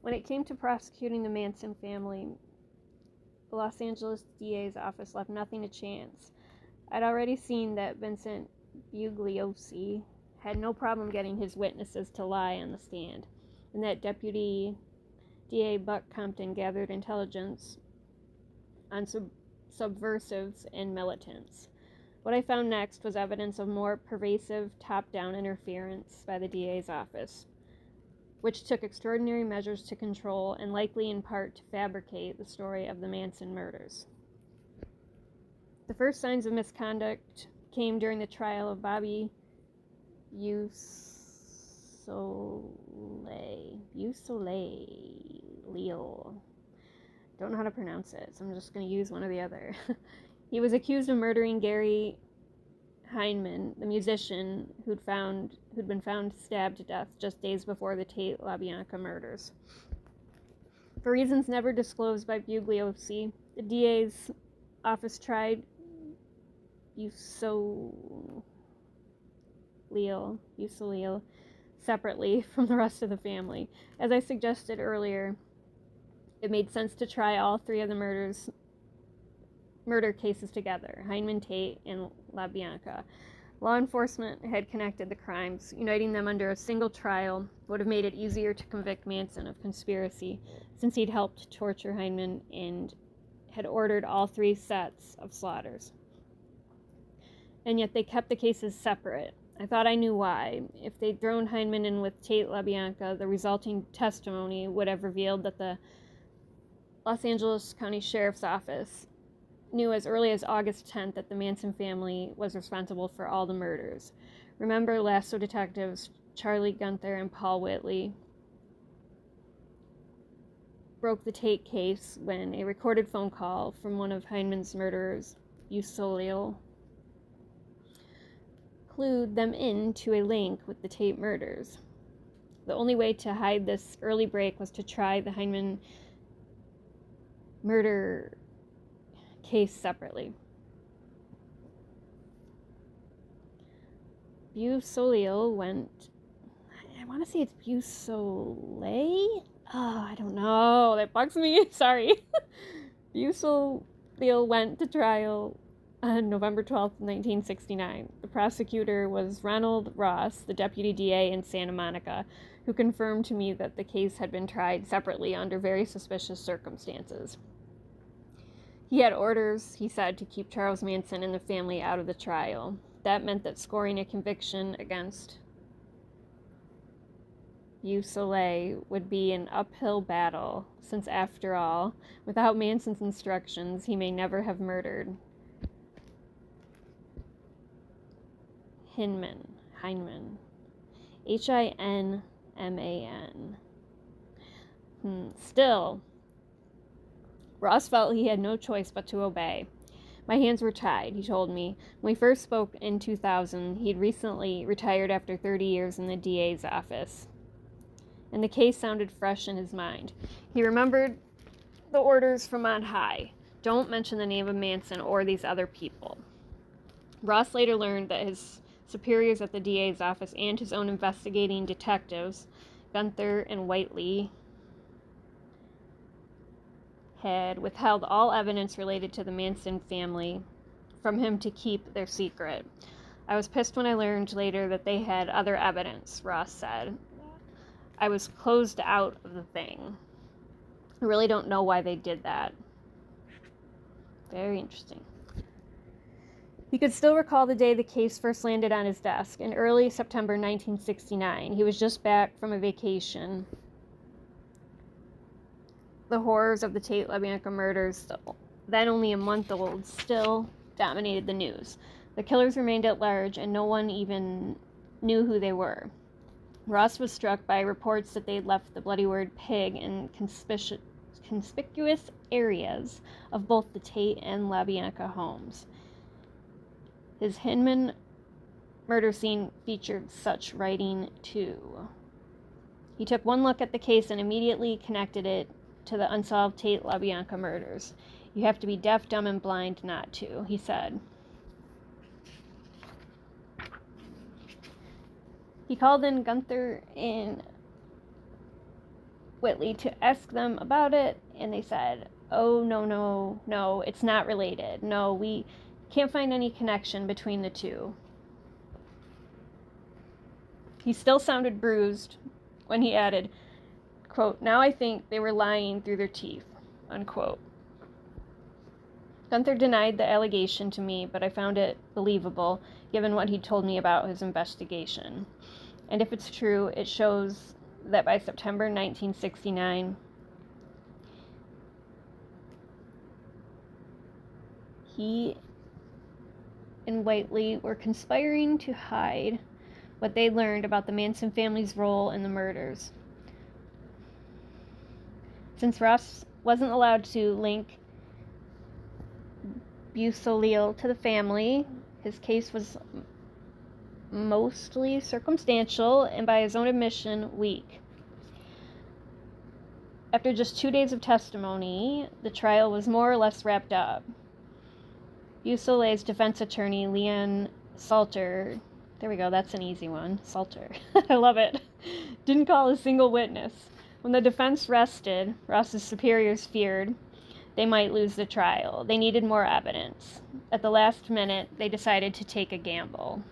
When it came to prosecuting the Manson family, the Los Angeles DA's office left nothing to chance. I'd already seen that Vincent Bugliosi had no problem getting his witnesses to lie on the stand, and that Deputy DA Buck Compton gathered intelligence on subversives and militants. What I found next was evidence of more pervasive top-down interference by the DA's office, which took extraordinary measures to control and likely in part to fabricate the story of the Manson murders. The first signs of misconduct came during the trial of Bobby Leal. Don't know how to pronounce it, so I'm just going to use one or the other. He was accused of murdering Gary Heineman, the musician who'd been found stabbed to death just days before the Tate LaBianca murders. For reasons never disclosed by Bugliosi, the DA's office tried Usolil separately from the rest of the family. As I suggested earlier, it made sense to try all three of the murder cases together, Heineman, Tate, and LaBianca. Law enforcement had connected the crimes. Uniting them under a single trial would have made it easier to convict Manson of conspiracy, since he'd helped torture Heineman and had ordered all three sets of slaughters. And yet they kept the cases separate. I thought I knew why. If they'd thrown Heineman in with Tate LaBianca, the resulting testimony would have revealed that the Los Angeles County Sheriff's Office knew as early as August 10th that the Manson family was responsible for all the murders. Remember Lasso detectives Charlie Gunther and Paul Whitley broke the Tate case when a recorded phone call from one of Heineman's murderers, Usolil, clued them into a link with the Tate murders. The only way to hide this early break was to try the Heineman murder case separately. Busolil went, I want to say it's Busolay? Oh, I don't know. That bugs me. Sorry. Busolil went to trial on November 12th, 1969. The prosecutor was Ronald Ross, the deputy DA in Santa Monica, who confirmed to me that the case had been tried separately under very suspicious circumstances. He had orders, he said, to keep Charles Manson and the family out of the trial. That meant that scoring a conviction against Busolay would be an uphill battle, since after all, without Manson's instructions, he may never have murdered Heineman. Hinman. Still, Ross felt he had no choice but to obey. My hands were tied, he told me. When we first spoke in 2000, he'd recently retired after 30 years in the DA's office, and the case sounded fresh in his mind. He remembered the orders from on high. Don't mention the name of Manson or these other people. Ross later learned that his superiors at the DA's office and his own investigating detectives, Gunther and Whiteley, had withheld all evidence related to the Manson family from him to keep their secret. I was pissed when I learned later that they had other evidence, Ross said. I was closed out of the thing. I really don't know why they did that. Very interesting. He could still recall the day the case first landed on his desk, in early September 1969. He was just back from a vacation. The horrors of the Tate LaBianca murders, then only a month old, still dominated the news. The killers remained at large, and no one even knew who they were. Ross was struck by reports that they'd left the bloody word pig in conspicuous areas of both the Tate and LaBianca homes. His Hinman murder scene featured such writing, too. He took one look at the case and immediately connected it to the unsolved Tate LaBianca murders. You have to be deaf, dumb, and blind not to, he said. He called in Gunther and Whitley to ask them about it, and they said, oh, no, it's not related. No, we can't find any connection between the two. He still sounded bruised when he added, quote, now I think they were lying through their teeth, unquote. Gunther denied the allegation to me, but I found it believable, given what he told me about his investigation. And if it's true, it shows that by September 1969, he and Whiteley were conspiring to hide what they learned about the Manson family's role in the murders. Since Ross wasn't allowed to link Bussolil to the family, his case was mostly circumstantial and, by his own admission, weak. After just 2 days of testimony, the trial was more or less wrapped up. Bussolil's defense attorney, Leon Salter, there we go, that's an easy one, Salter, I love it, didn't call a single witness. When the defense rested, Ross's superiors feared they might lose the trial. They needed more evidence. At the last minute, they decided to take a gamble.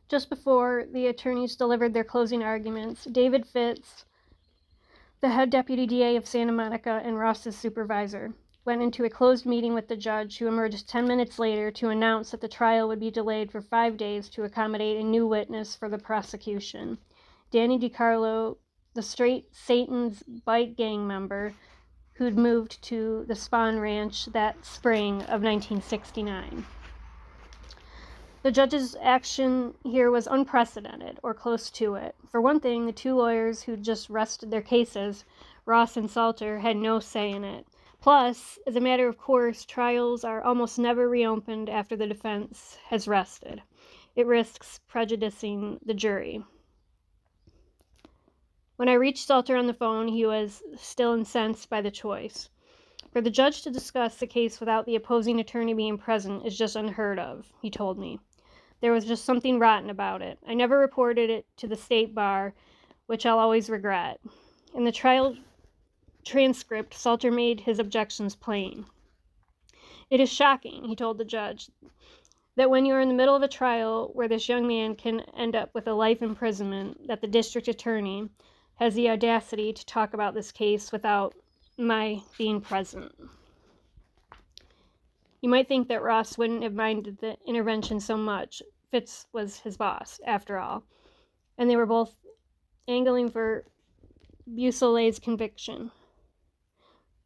Just before the attorneys delivered their closing arguments, David Fitz, the head deputy DA of Santa Monica and Ross's supervisor, went into a closed meeting with the judge, who emerged 10 minutes later to announce that the trial would be delayed for 5 days to accommodate a new witness for the prosecution. Danny DiCarlo, the Straight Satan's bike gang member who'd moved to the Spahn Ranch that spring of 1969. The judge's action here was unprecedented, or close to it. For one thing, the two lawyers who'd just rested their cases, Ross and Salter, had no say in it. Plus, as a matter of course, trials are almost never reopened after the defense has rested. It risks prejudicing the jury. When I reached Salter on the phone, he was still incensed by the choice. For the judge to discuss the case without the opposing attorney being present is just unheard of, he told me. There was just something rotten about it. I never reported it to the state bar, which I'll always regret. In the trial transcript, Salter made his objections plain. It is shocking, he told the judge, that when you are in the middle of a trial where this young man can end up with a life imprisonment, that the district attorney has the audacity to talk about this case without my being present. You might think that Ross wouldn't have minded the intervention so much. Fitz was his boss, after all, and they were both angling for Bussolil's conviction.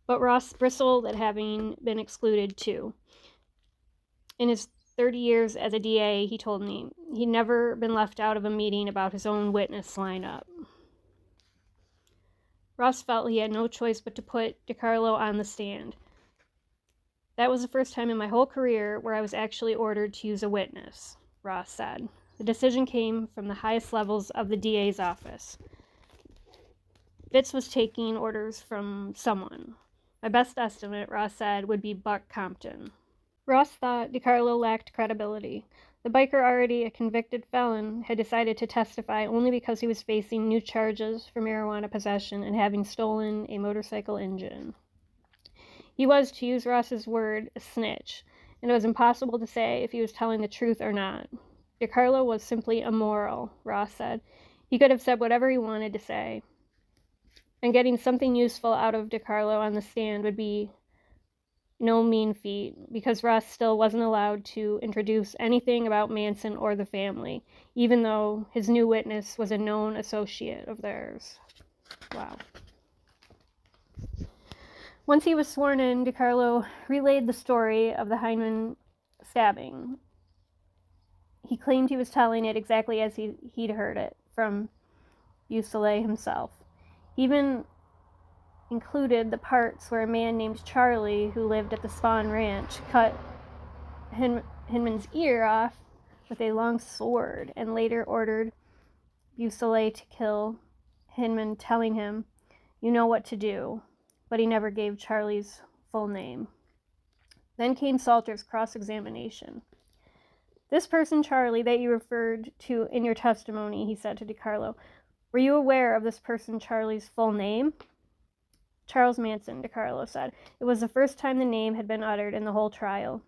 But Ross bristled at having been excluded too. In his 30 years as a DA, he told me, he'd never been left out of a meeting about his own witness lineup. Ross felt he had no choice but to put DiCarlo on the stand. That was the first time in my whole career where I was actually ordered to use a witness, Ross said. The decision came from the highest levels of the DA's office. Fitz was taking orders from someone. My best estimate, Ross said, would be Buck Compton. Ross thought DiCarlo lacked credibility. The biker, already a convicted felon, had decided to testify only because he was facing new charges for marijuana possession and having stolen a motorcycle engine. He was, to use Ross's word, a snitch, and it was impossible to say if he was telling the truth or not. DiCarlo was simply immoral, Ross said. He could have said whatever he wanted to say. And getting something useful out of DiCarlo on the stand would be no mean feat, because Ross still wasn't allowed to introduce anything about Manson or the family, even though his new witness was a known associate of theirs. Wow. Once he was sworn in, DiCarlo relayed the story of the Heinemann stabbing. He claimed he was telling it exactly as he'd heard it from Bussolil himself. He even included the parts where a man named Charlie, who lived at the Spahn Ranch, cut Hinman's ear off with a long sword and later ordered Bussolil to kill Hinman, telling him, "You know what to do," but he never gave Charlie's full name. Then came Salter's cross-examination. "This person, Charlie, that you referred to in your testimony," he said to DiCarlo, Were you aware of this person Charlie's full name? Charles Manson, DiCarlo said. It was the first time the name had been uttered in the whole trial.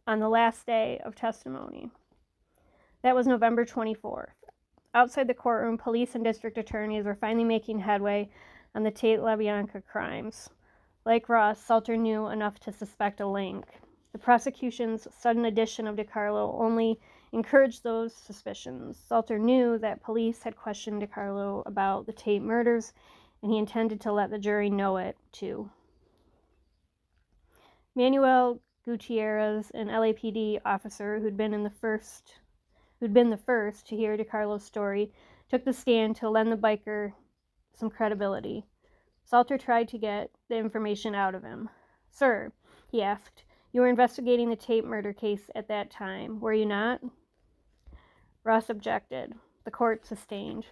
On the last day of testimony. That was November 24th. Outside the courtroom, police and district attorneys were finally making headway on the Tate LaBianca crimes. Like Ross, Salter knew enough to suspect a link. The prosecution's sudden addition of DiCarlo only encouraged those suspicions. Salter knew that police had questioned DiCarlo about the Tate murders, and he intended to let the jury know it, too. Manuel Gutierrez, an LAPD officer who'd been the first to hear DiCarlo's story, took the stand to lend the biker some credibility. Salter tried to get the information out of him. Sir, he asked, you were investigating the Tate murder case at that time, were you not? Ross objected. The court sustained.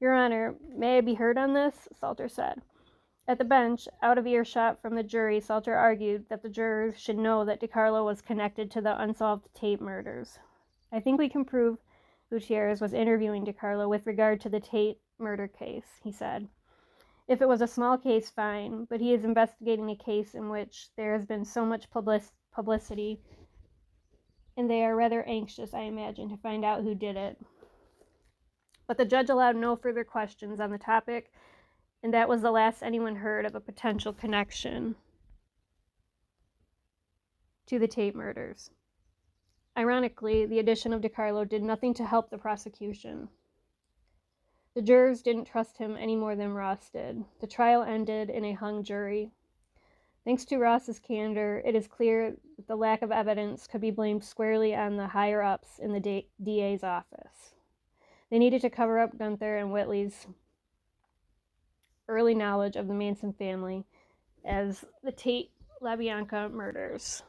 Your Honor, may I be heard on this? Salter said. At the bench, out of earshot from the jury, Salter argued that the jurors should know that DiCarlo was connected to the unsolved Tate murders. I think we can prove Gutierrez was interviewing DiCarlo with regard to the Tate murder case, he said. If it was a small case, fine, but he is investigating a case in which there has been so much publicity, and they are rather anxious, I imagine, to find out who did it. But the judge allowed no further questions on the topic, and that was the last anyone heard of a potential connection to the Tate murders. Ironically, the addition of DiCarlo did nothing to help the prosecution. The jurors didn't trust him any more than Ross did. The trial ended in a hung jury. Thanks to Ross's candor, it is clear that the lack of evidence could be blamed squarely on the higher-ups in the DA's office. They needed to cover up Gunther and Whitley's early knowledge of the Manson family as the Tate LaBianca murders.